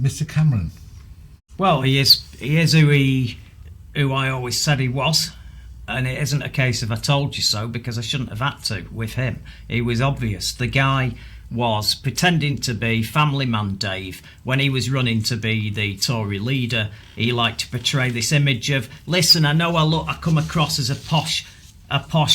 Mr. Cameron? Well, he is who I always said he was, and it isn't a case of I told you so, because I shouldn't have had to with him. It was obvious. The guy was pretending to be family man Dave. When he was running to be the Tory leader, he liked to portray this image of, listen, I know I come across as a posh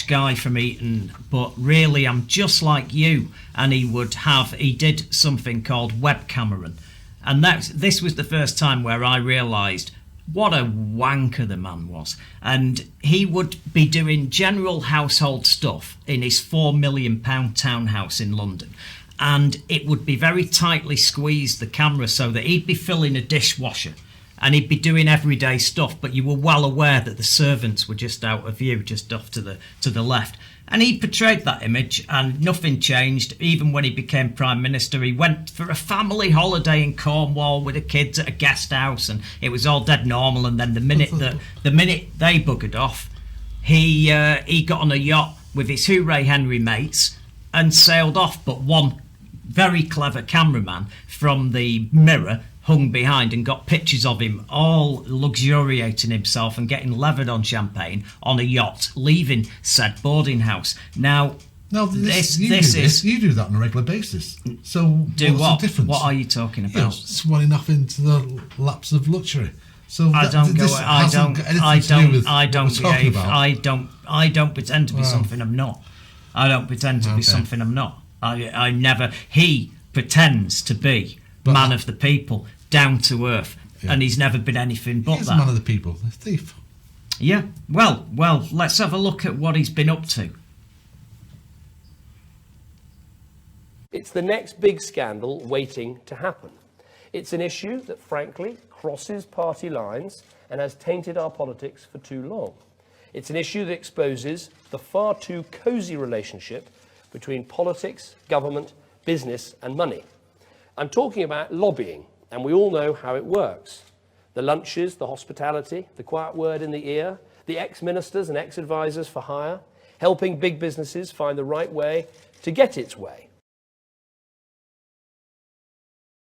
guy from Eton, but really I'm just like you. And he did something called Web Cameron. And this was the first time where I realised what a wanker the man was. And he would be doing general household stuff in his £4 million townhouse in London. And it would be very tightly squeezed, the camera, so that he'd be filling a dishwasher and he'd be doing everyday stuff, but you were well aware that the servants were just out of view, just off to the left. And he portrayed that image, and nothing changed. Even when he became Prime Minister, he went for a family holiday in Cornwall with the kids at a guest house, and it was all dead normal. And then the minute they buggered off, he got on a yacht with his Hooray Henry mates and sailed off. But one very clever cameraman from the Mirror hung behind and got pictures of him all luxuriating himself and getting levered on champagne on a yacht, leaving said boarding house. Now, you do that on a regular basis. So what's the difference? What are you talking about? You're swanning off into the laps of luxury. So I don't pretend to be something I'm not. I don't pretend to be something I'm not. I never. He pretends to be man of the people, down to earth, and he's never been anything but he's that. A man of the people, a thief. Yeah. Well, let's have a look at what he's been up to. It's the next big scandal waiting to happen. It's an issue that, frankly, crosses party lines and has tainted our politics for too long. It's an issue that exposes the far too cosy relationship between politics, government, business and money. I'm talking about lobbying, and we all know how it works. The lunches, the hospitality, the quiet word in the ear, the ex-ministers and ex-advisors for hire, helping big businesses find the right way to get its way.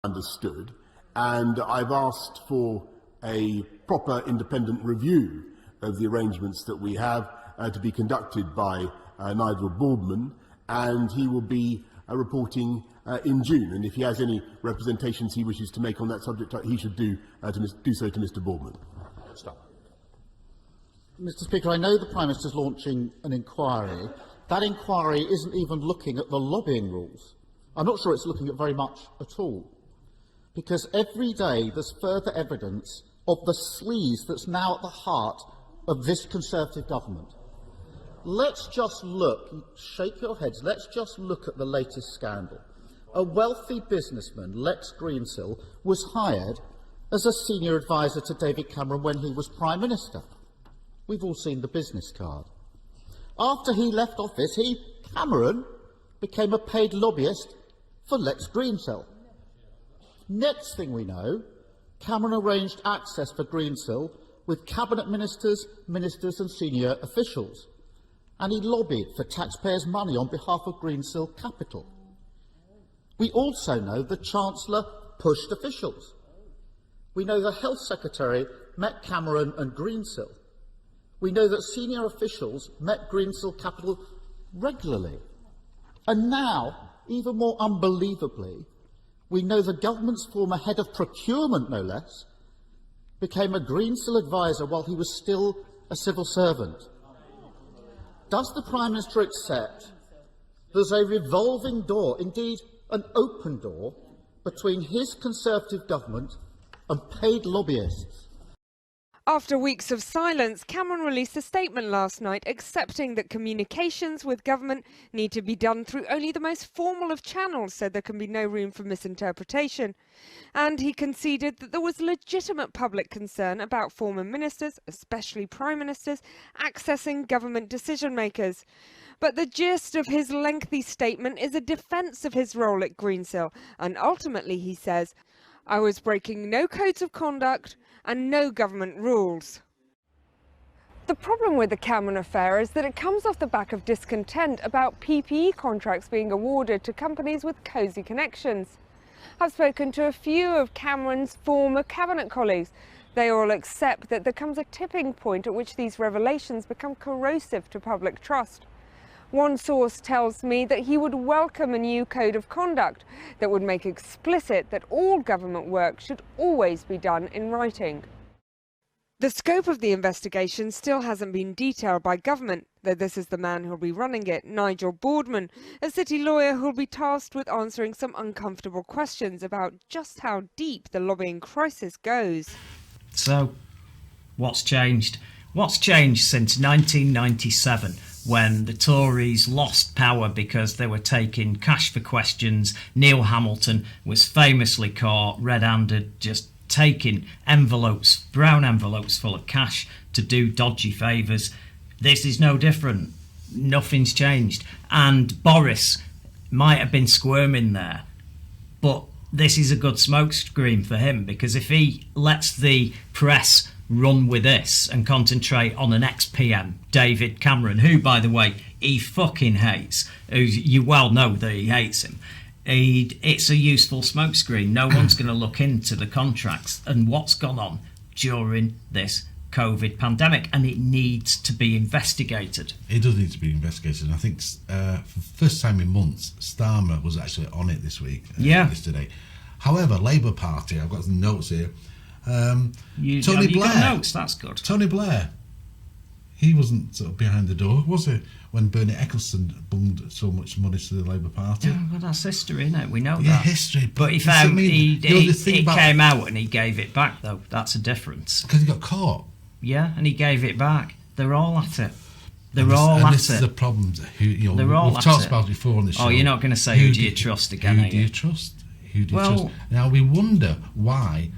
Understood, and I've asked for a proper independent review of the arrangements that we have to be conducted by Nigel Boardman, and he will be reporting in June, and if he has any representations he wishes to make on that subject, he should do so to Mr. Boardman. Stop. Mr. Speaker, I know the Prime Minister is launching an inquiry. That inquiry isn't even looking at the lobbying rules. I'm not sure it's looking at very much at all, because every day there's further evidence of the sleaze that's now at the heart of this Conservative government. Let's just look, shake your heads, let's just look at the latest scandal. A wealthy businessman, Lex Greensill, was hired as a senior advisor to David Cameron when he was Prime Minister. We've all seen the business card. After he left office, Cameron, became a paid lobbyist for Lex Greensill. Next thing we know, Cameron arranged access for Greensill with cabinet ministers and senior officials, and he lobbied for taxpayers' money on behalf of Greensill Capital. We also know the Chancellor pushed officials. We know the Health Secretary met Cameron and Greensill. We know that senior officials met Greensill Capital regularly. And now, even more unbelievably, we know the government's former head of procurement, no less, became a Greensill advisor while he was still a civil servant. Does the Prime Minister accept there's a revolving door, indeed an open door, between his Conservative government and paid lobbyists? After weeks of silence, Cameron released a statement last night accepting that communications with government need to be done through only the most formal of channels so there can be no room for misinterpretation. And he conceded that there was legitimate public concern about former ministers, especially prime ministers, accessing government decision makers. But the gist of his lengthy statement is a defence of his role at Greensill, and ultimately he says, "I was breaking no codes of conduct and no government rules." The problem with the Cameron affair is that it comes off the back of discontent about PPE contracts being awarded to companies with cosy connections. I've spoken to a few of Cameron's former cabinet colleagues. They all accept that there comes a tipping point at which these revelations become corrosive to public trust. One source tells me that he would welcome a new code of conduct that would make explicit that all government work should always be done in writing. The scope of the investigation still hasn't been detailed by government, though this is the man who'll be running it, Nigel Boardman, a city lawyer who'll be tasked with answering some uncomfortable questions about just how deep the lobbying crisis goes. So, what's changed? What's changed since 1997, when the Tories lost power because they were taking cash for questions? Neil Hamilton was famously caught red-handed just taking envelopes, brown envelopes full of cash to do dodgy favours. This is no different. Nothing's changed. And Boris might have been squirming there, but this is a good smokescreen for him, because if he lets the press run with this and concentrate on an ex-PM, David Cameron, who, by the way, he fucking hates, who you well know that he hates him, it's a useful smokescreen. No one's going to look into the contracts and what's gone on during this COVID pandemic, and it needs to be investigated. It does need to be investigated, and I think for the first time in months, Starmer was actually on it this week, yesterday. However, Labour Party, I've got some notes here. Tony Blair. Got notes? That's good. Tony Blair, he wasn't sort of behind the door, was he, when Bernie Ecclestone bunged so much money to the Labour Party? Yeah, well, that's history, isn't it? We know that. Yeah, history. But he found he came out and he gave it back, though. That's a difference. Because he got caught. Yeah, and he gave it back. They're all at it. This is the problem. They're all we've talked about it before on the show. Oh, you're not going to say who do you trust again, Who do you trust? Who do you trust? Now, we wonder why.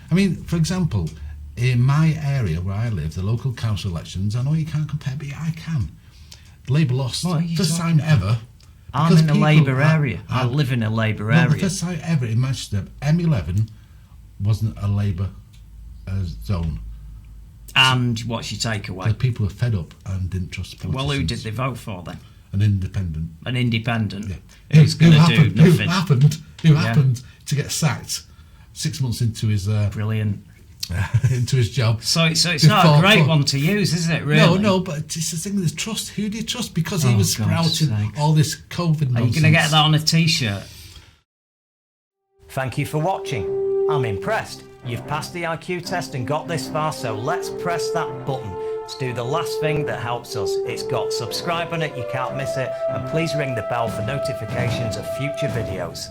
I mean, for example, in my area where I live, the local council elections, I know you can't compare, but I can. Labour lost. First time ever. I'm in a Labour area. I live in a Labour area. The first time ever in Manchester, M11 wasn't a Labour zone. And what's your takeaway? The people were fed up and didn't trust the politicians. Well, who did they vote for then? An independent. An independent? Yeah. Who's going to do nothing? Who happened to get sacked 6 months into his... Brilliant. into his job. So it's not a great one to use, is it, really? No, but it's the thing with trust. Who do you trust? Because he was sprouting all this COVID nonsense. Are you going to get that on a T-shirt? Thank you for watching. I'm impressed. You've passed the IQ test and got this far, so let's press that button. Let's do the last thing that helps us. It's got subscribe on it, you can't miss it, and please ring the bell for notifications of future videos.